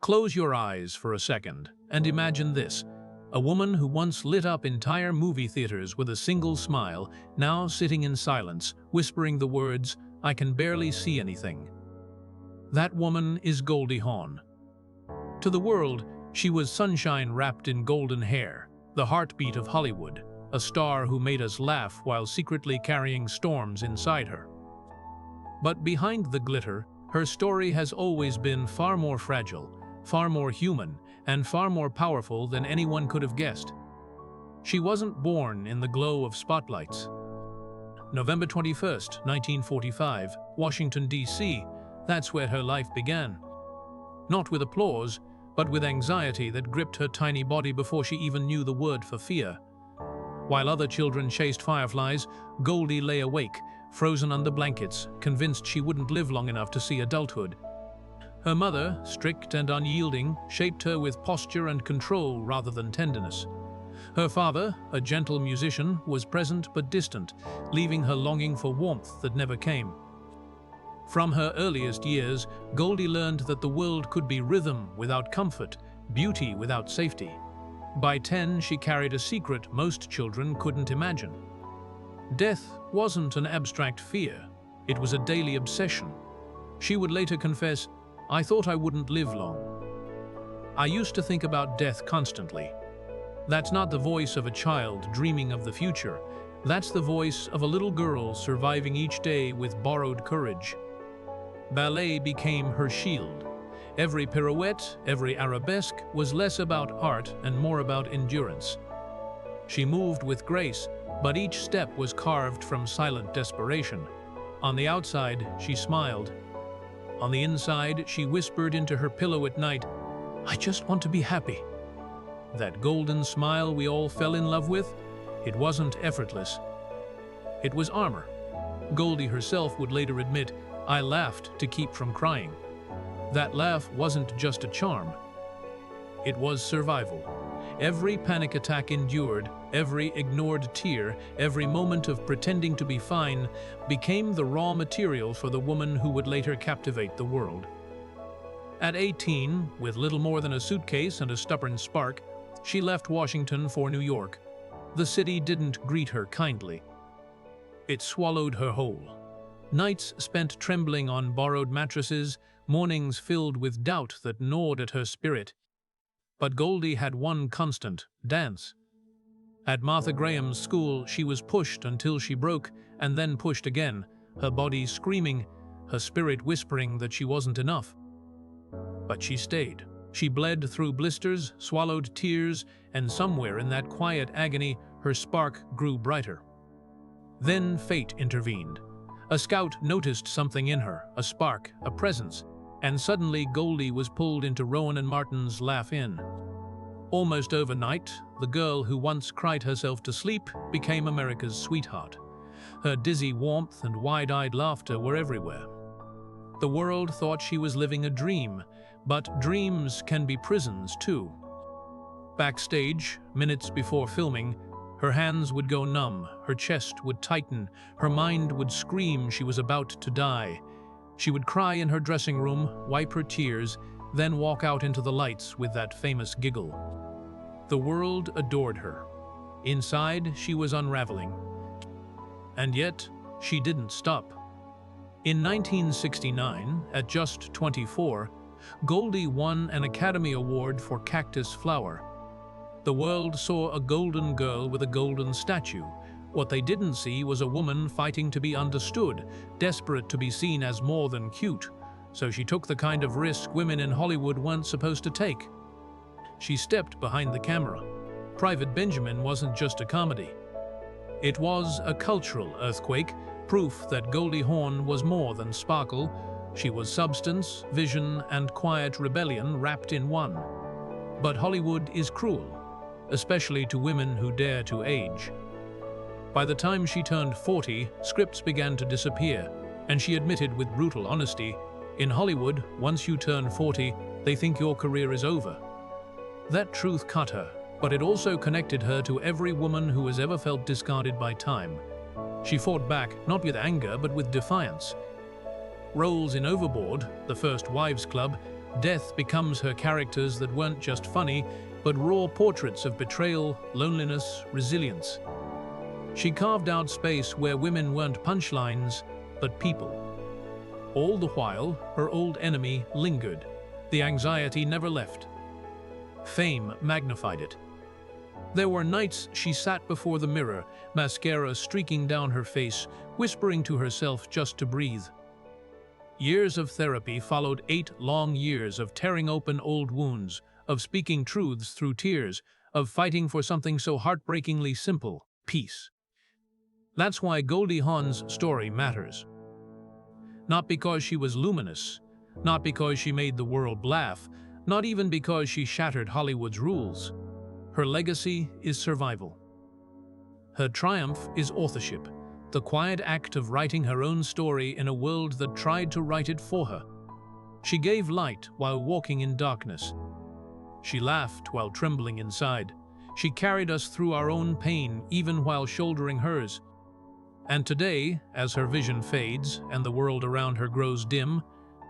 Close your eyes for a second and imagine this. A woman who once lit up entire movie theaters with a single smile, now sitting in silence, whispering the words, "I can barely see anything." That woman is Goldie Hawn. To the world, she was sunshine wrapped in golden hair, the heartbeat of Hollywood, a star who made us laugh while secretly carrying storms inside her. But behind the glitter, her story has always been far more fragile, far more human, and far more powerful than anyone could have guessed. She wasn't born in the glow of spotlights. November 21st, 1945, Washington, D.C., that's where her life began. Not with applause, but with anxiety that gripped her tiny body before she even knew the word for fear. While other children chased fireflies, Goldie lay awake, frozen under blankets, convinced she wouldn't live long enough to see adulthood. Her mother, strict and unyielding, shaped her with posture and control rather than tenderness. Her father, a gentle musician, was present but distant, leaving her longing for warmth that never came. From her earliest years, Goldie learned that the world could be rhythm without comfort, beauty without safety. By 10, she carried a secret most children couldn't imagine. Death wasn't an abstract fear, it was a daily obsession. She would later confess, "I thought I wouldn't live long. I used to think about death constantly." That's not the voice of a child dreaming of the future. That's the voice of a little girl surviving each day with borrowed courage. Ballet became her shield. Every pirouette, every arabesque was less about art and more about endurance. She moved with grace, but each step was carved from silent desperation. On the outside, she smiled. On the inside, she whispered into her pillow at night, "I just want to be happy." That golden smile we all fell in love with, it wasn't effortless. It was armor. Goldie herself would later admit, "I laughed to keep from crying." That laugh wasn't just a charm. It was survival. Every panic attack endured, every ignored tear, every moment of pretending to be fine became the raw material for the woman who would later captivate the world. At 18, with little more than a suitcase and a stubborn spark, she left Washington for New York. The city didn't greet her kindly. It swallowed her whole. Nights spent trembling on borrowed mattresses, mornings filled with doubt that gnawed at her spirit. But Goldie had one constant: dance. At Martha Graham's school, she was pushed until she broke, and then pushed again, her body screaming, her spirit whispering that she wasn't enough. But she stayed. She bled through blisters, swallowed tears, and somewhere in that quiet agony, her spark grew brighter. Then fate intervened. A scout noticed something in her, a spark, a presence, and suddenly Goldie was pulled into Rowan and Martin's Laugh In. Almost overnight, the girl who once cried herself to sleep became America's sweetheart. Her dizzy warmth and wide-eyed laughter were everywhere. The world thought she was living a dream, but dreams can be prisons too. Backstage, minutes before filming, her hands would go numb, her chest would tighten, her mind would scream she was about to die. She would cry in her dressing room, wipe her tears, then walk out into the lights with that famous giggle. The world adored her. Inside, she was unraveling. And yet, she didn't stop. In 1969, at just 24, Goldie won an Academy Award for Cactus Flower. The world saw a golden girl with a golden statue. What they didn't see was a woman fighting to be understood, desperate to be seen as more than cute. So she took the kind of risk women in Hollywood weren't supposed to take. She stepped behind the camera. Private Benjamin wasn't just a comedy. It was a cultural earthquake, proof that Goldie Hawn was more than sparkle. She was substance, vision, and quiet rebellion wrapped in one. But Hollywood is cruel, especially to women who dare to age. By the time she turned 40, scripts began to disappear, and she admitted with brutal honesty, "In Hollywood, once you turn 40, they think your career is over." That truth cut her, but it also connected her to every woman who has ever felt discarded by time. She fought back, not with anger, but with defiance. Roles in Overboard, The First Wives Club, Death becomes her characters that weren't just funny, but raw portraits of betrayal, loneliness, resilience. She carved out space where women weren't punchlines, but people. All the while, her old enemy lingered. The anxiety never left. Fame magnified it. There were nights she sat before the mirror, mascara streaking down her face, whispering to herself just to breathe. Years of therapy followed 8 long years of tearing open old wounds, of speaking truths through tears, of fighting for something so heartbreakingly simple: peace. That's why Goldie Hawn's story matters. Not because she was luminous, not because she made the world laugh, not even because she shattered Hollywood's rules. Her legacy is survival. Her triumph is authorship, the quiet act of writing her own story in a world that tried to write it for her. She gave light while walking in darkness. She laughed while trembling inside. She carried us through our own pain, even while shouldering hers. And today, as her vision fades and the world around her grows dim,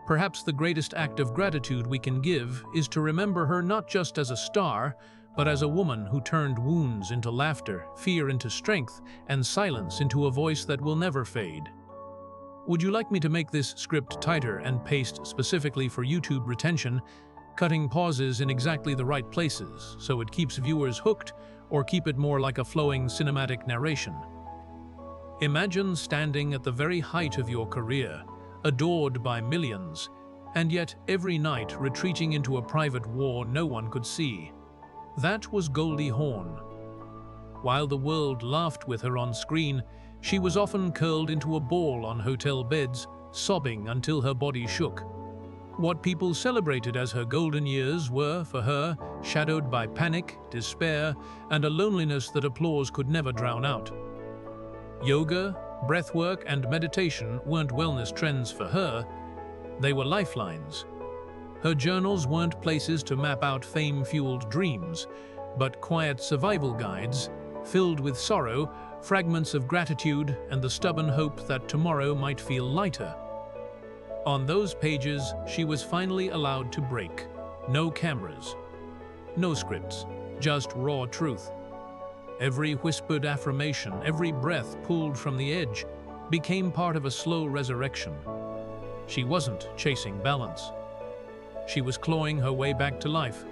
perhaps the greatest act of gratitude we can give is to remember her not just as a star, but as a woman who turned wounds into laughter, fear into strength, and silence into a voice that will never fade. Would you like me to make this script tighter and paced specifically for YouTube retention, cutting pauses in exactly the right places so it keeps viewers hooked, or keep it more like a flowing cinematic narration? Imagine standing at the very height of your career, adored by millions, and yet every night retreating into a private war no one could see. That was Goldie Hawn. While the world laughed with her on screen, she was often curled into a ball on hotel beds, sobbing until her body shook. What people celebrated as her golden years were, for her, shadowed by panic, despair, and a loneliness that applause could never drown out. Yoga, breathwork, and meditation weren't wellness trends for her, they were lifelines. Her journals weren't places to map out fame-fueled dreams, but quiet survival guides, filled with sorrow, fragments of gratitude, and the stubborn hope that tomorrow might feel lighter. On those pages, she was finally allowed to break. No cameras, no scripts, just raw truth. Every whispered affirmation, every breath pulled from the edge, became part of a slow resurrection. She wasn't chasing balance. She was clawing her way back to life.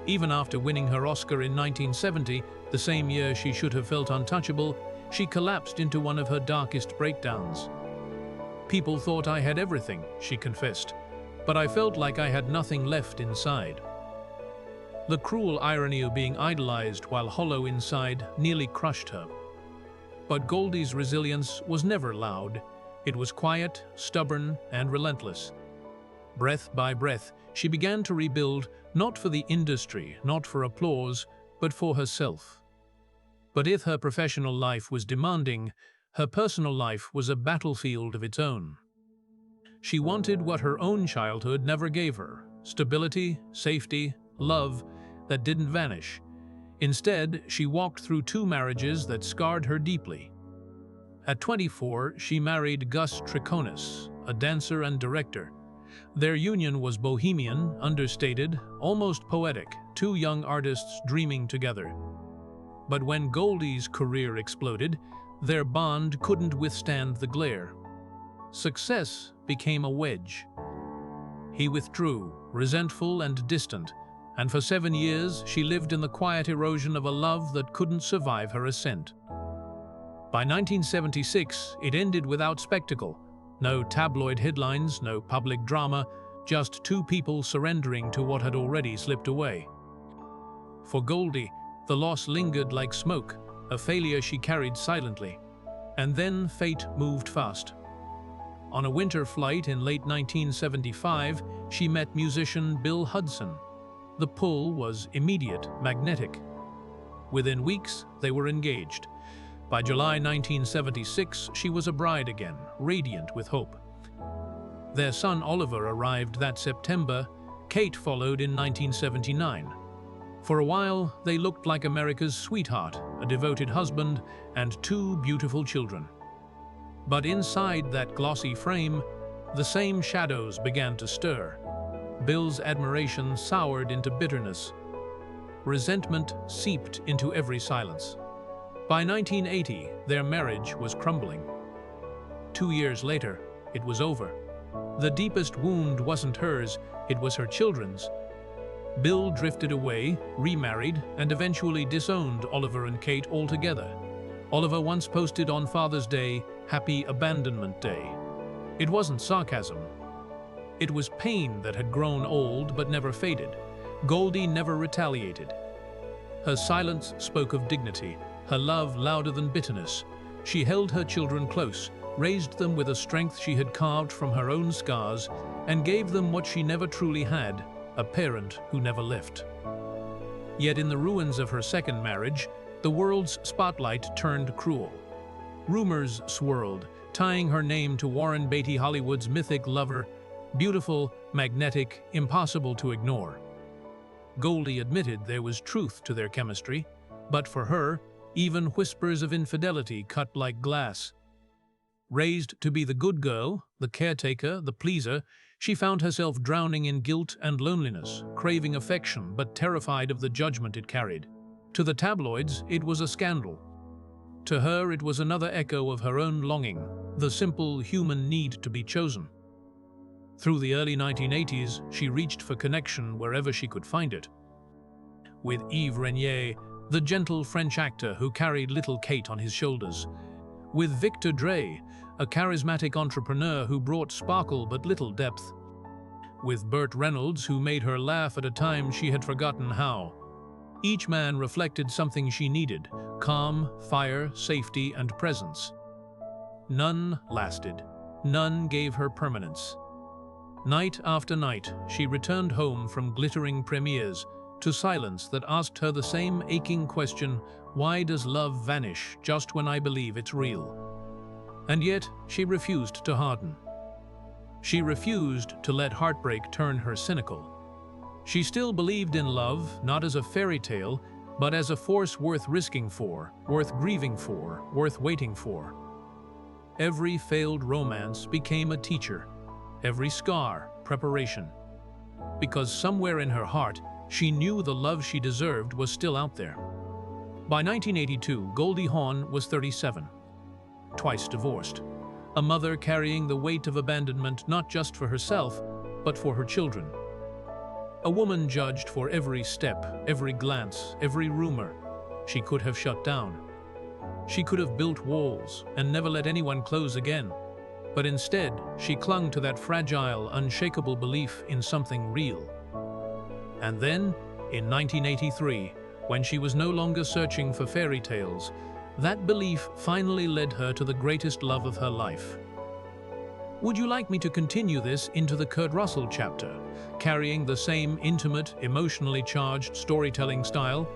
Even after winning her Oscar in 1970, the same year she should have felt untouchable, she collapsed into one of her darkest breakdowns. "People thought I had everything," she confessed, "but I felt like I had nothing left inside." The cruel irony of being idolized while hollow inside nearly crushed her. But Goldie's resilience was never loud. It was quiet, stubborn, and relentless. Breath by breath, she began to rebuild, not for the industry, not for applause, but for herself. But if her professional life was demanding, her personal life was a battlefield of its own. She wanted what her own childhood never gave her: stability, safety, love that didn't vanish. Instead, she walked through 2 marriages that scarred her deeply. At 24, she married Gus Triconis, a dancer and director. Their union was bohemian, understated, almost poetic, 2 young artists dreaming together. But when Goldie's career exploded, their bond couldn't withstand the glare. Success became a wedge. He withdrew, resentful and distant, and for 7 years she lived in the quiet erosion of a love that couldn't survive her ascent. By 1976, it ended without spectacle. No tabloid headlines, no public drama, just 2 people surrendering to what had already slipped away. For Goldie, the loss lingered like smoke, a failure she carried silently. And then fate moved fast. On a winter flight in late 1975, she met musician Bill Hudson. The pull was immediate, magnetic. Within weeks, they were engaged. By July 1976, she was a bride again, radiant with hope. Their son Oliver arrived that September. Kate followed in 1979. For a while, they looked like America's sweetheart, a devoted husband, and 2 beautiful children. But inside that glossy frame, the same shadows began to stir. Bill's admiration soured into bitterness. Resentment seeped into every silence. By 1980, their marriage was crumbling. 2 years later, it was over. The deepest wound wasn't hers, it was her children's. Bill drifted away, remarried, and eventually disowned Oliver and Kate altogether. Oliver once posted on Father's Day, "Happy Abandonment Day." It wasn't sarcasm. It was pain that had grown old but never faded. Goldie never retaliated. Her silence spoke of dignity, her love louder than bitterness. She held her children close, raised them with a strength she had carved from her own scars, and gave them what she never truly had, a parent who never left. Yet in the ruins of her second marriage, the world's spotlight turned cruel. Rumors swirled, tying her name to Warren Beatty Hollywood's mythic lover, beautiful, magnetic, impossible to ignore. Goldie admitted there was truth to their chemistry, but for her, even whispers of infidelity cut like glass. Raised to be the good girl, the caretaker, the pleaser, she found herself drowning in guilt and loneliness, craving affection but terrified of the judgment it carried. To the tabloids, it was a scandal. To her, it was another echo of her own longing, the simple human need to be chosen. Through the early 1980s, she reached for connection wherever she could find it. With Yves Renier, the gentle French actor who carried little Kate on his shoulders. With Victor Dre, a charismatic entrepreneur who brought sparkle but little depth. With Burt Reynolds, who made her laugh at a time she had forgotten how. Each man reflected something she needed: calm, fire, safety, and presence. None lasted. None gave her permanence. Night after night, she returned home from glittering premieres to silence that asked her the same aching question: why does love vanish just when I believe it's real? And yet, she refused to harden. She refused to let heartbreak turn her cynical. She still believed in love, not as a fairy tale, but as a force worth risking for, worth grieving for, worth waiting for. Every failed romance became a teacher. Every scar, preparation. Because somewhere in her heart, she knew the love she deserved was still out there. By 1982, Goldie Hawn was 37. Twice divorced. A mother carrying the weight of abandonment not just for herself, but for her children. A woman judged for every step, every glance, every rumor she could have shut down. She could have built walls and never let anyone close again. But instead, she clung to that fragile, unshakable belief in something real. And then, in 1983, when she was no longer searching for fairy tales, that belief finally led her to the greatest love of her life. Would you like me to continue this into the Kurt Russell chapter, carrying the same intimate, emotionally charged storytelling style?